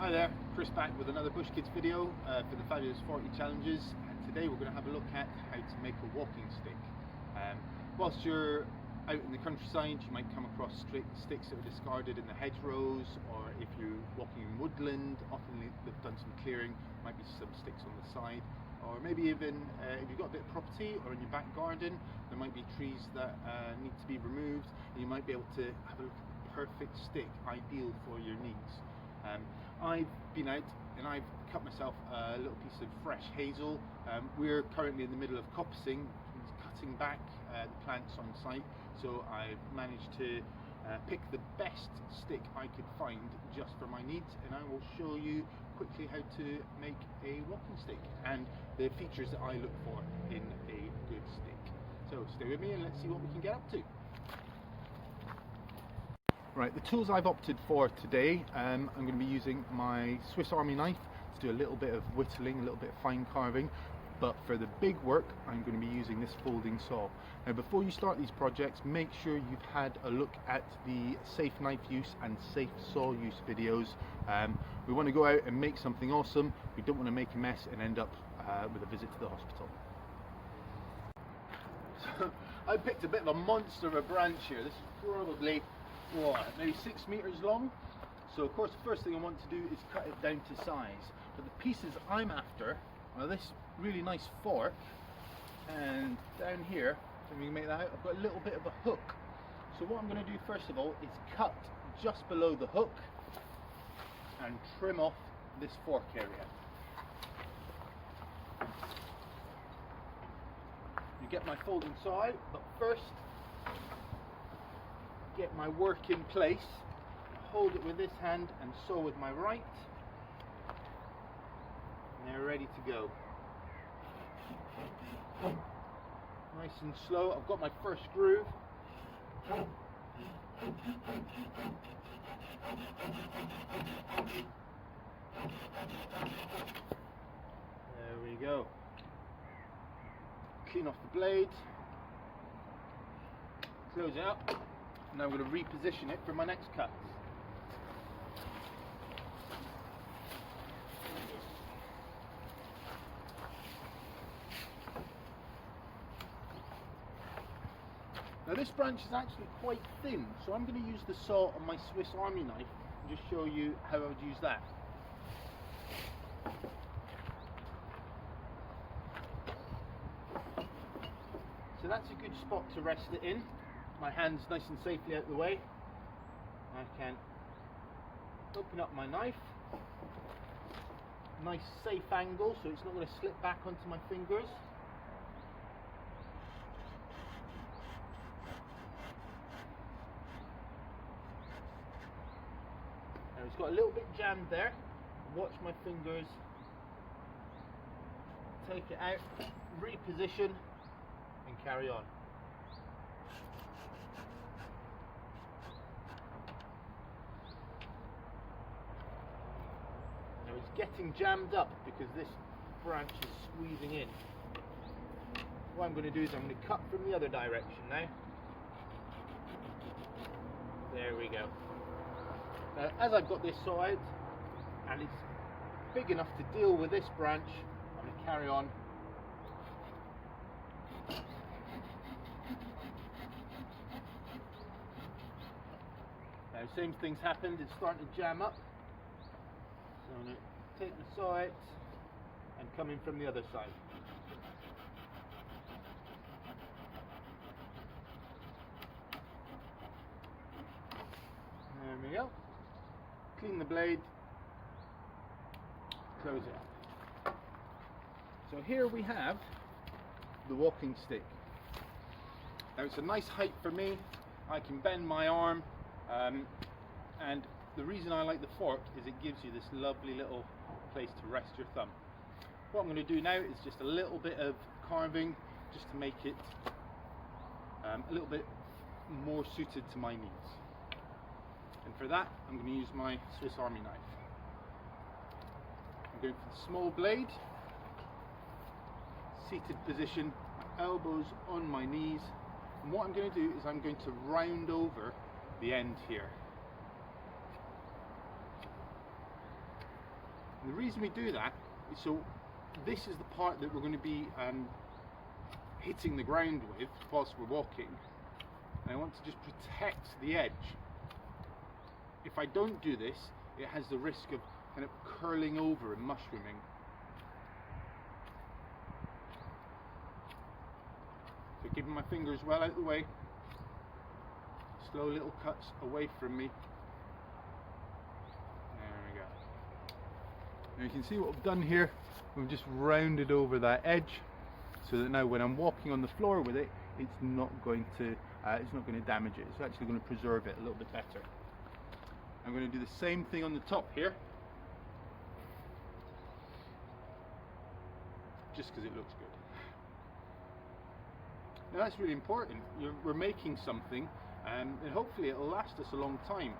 Hi there, Chris back with another Bush Kids video for the Fabulous 40 Challenges, and today we're going to have a look at how to make a walking stick. Whilst you're out in the countryside, you might come across sticks that are discarded in the hedgerows, or if you're walking in woodland, often they've done some clearing, might be some sticks on the side, or maybe even if you've got a bit of property or in your back garden, there might be trees that need to be removed, and you might be able to have a look at the perfect stick, ideal for your needs. I've been out and I've cut myself a little piece of fresh hazel. We're currently in the middle of coppicing, which means cutting back the plants on site, so I've managed to pick the best stick I could find just for my needs, and I will show you quickly how to make a walking stick and the features that I look for in a good stick. So stay with me and let's see what we can get up to. Right, the tools I've opted for today, I'm going to be using my Swiss Army knife to do a little bit of whittling, a little bit of fine carving, but for the big work I'm going to be using this folding saw. Now before you start these projects, make sure you've had a look at the safe knife use and safe saw use videos. We want to go out and make something awesome. We don't want to make a mess and end up with a visit to the hospital. So I picked a bit of a monster of a branch here. This is probably maybe 6 meters long. So of course the first thing I want to do is cut it down to size, but the pieces I'm after are this really nice fork, and down here, if we can make that out, I've got a little bit of a hook. So what I'm going to do first of all is cut just below the hook and trim off this fork area. You get my folding saw out, but first get my work in place, hold it with this hand and saw with my right, and they're ready to go. Nice and slow. I've got my first groove. There we go. Clean off the blade, close it up. Now I'm going to reposition it for my next cut. Now this branch is actually quite thin, so I'm going to use the saw on my Swiss Army knife and just show you how I would use that. So that's a good spot to rest it in. My hand's nice and safely out of the way. I can open up my knife. Nice safe angle so it's not going to slip back onto my fingers. Now it's got a little bit jammed there. Watch my fingers. Take it out, reposition and carry on. Now it's getting jammed up because this branch is squeezing in. What I'm going to do is I'm going to cut from the other direction now. There we go. Now as I've got this saw out and it's big enough to deal with this branch, I'm going to carry on. Now same thing's happened, it's starting to jam up. So I'm going to take the saw out and come in from the other side. There we go. Clean the blade, close it up. So here we have the walking stick. Now it's a nice height for me. I can bend my arm, and the reason I like the fork is it gives you this lovely little place to rest your thumb. What I'm going to do now is just a little bit of carving just to make it a little bit more suited to my needs. And for that I'm going to use my Swiss Army knife. I'm going for the small blade, seated position, my elbows on my knees, and what I'm going to do is I'm going to round over the end here. And the reason we do that is so this is the part that we're going to be hitting the ground with whilst we're walking, and I want to just protect the edge. If I don't do this, it has the risk of kind of curling over and mushrooming. So keeping my fingers well out of the way, slow little cuts away from me. There we go. Now you can see what I've done here. We've just rounded over that edge, so that now when I'm walking on the floor with it, it's not going to damage it. It's actually going to preserve it a little bit better. I'm going to do the same thing on the top here, just because it looks good. Now that's really important. We're making something, and hopefully it'll last us a long time.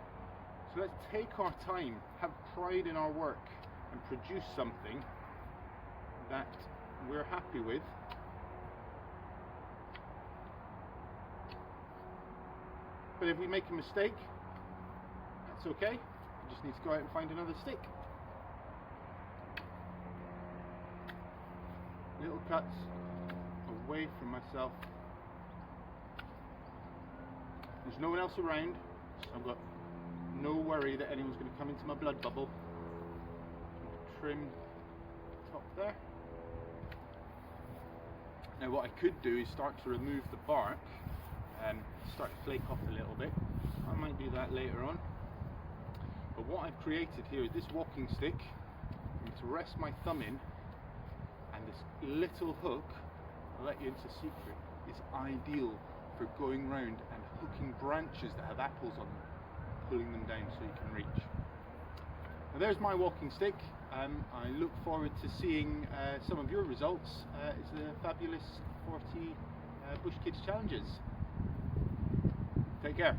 So let's take our time, have pride in our work, and produce something that we're happy with. But if we make a mistake, that's okay. We just need to go out and find another stick. Little cuts away from myself. There's no one else around, so I've got no worry that anyone's going to come into my blood bubble. Trim top there. Now what I could do is start to remove the bark and start to flake off a little bit. I might do that later on. But what I've created here is this walking stick. I'm going to rest my thumb in, and this little hook, I'll let you into a secret, is ideal for going round and hooking branches that have apples on them, pulling them down so you can reach. Now there's my walking stick. I look forward to seeing some of your results. It's the fabulous 40 Bush Kids Challenges. Take care.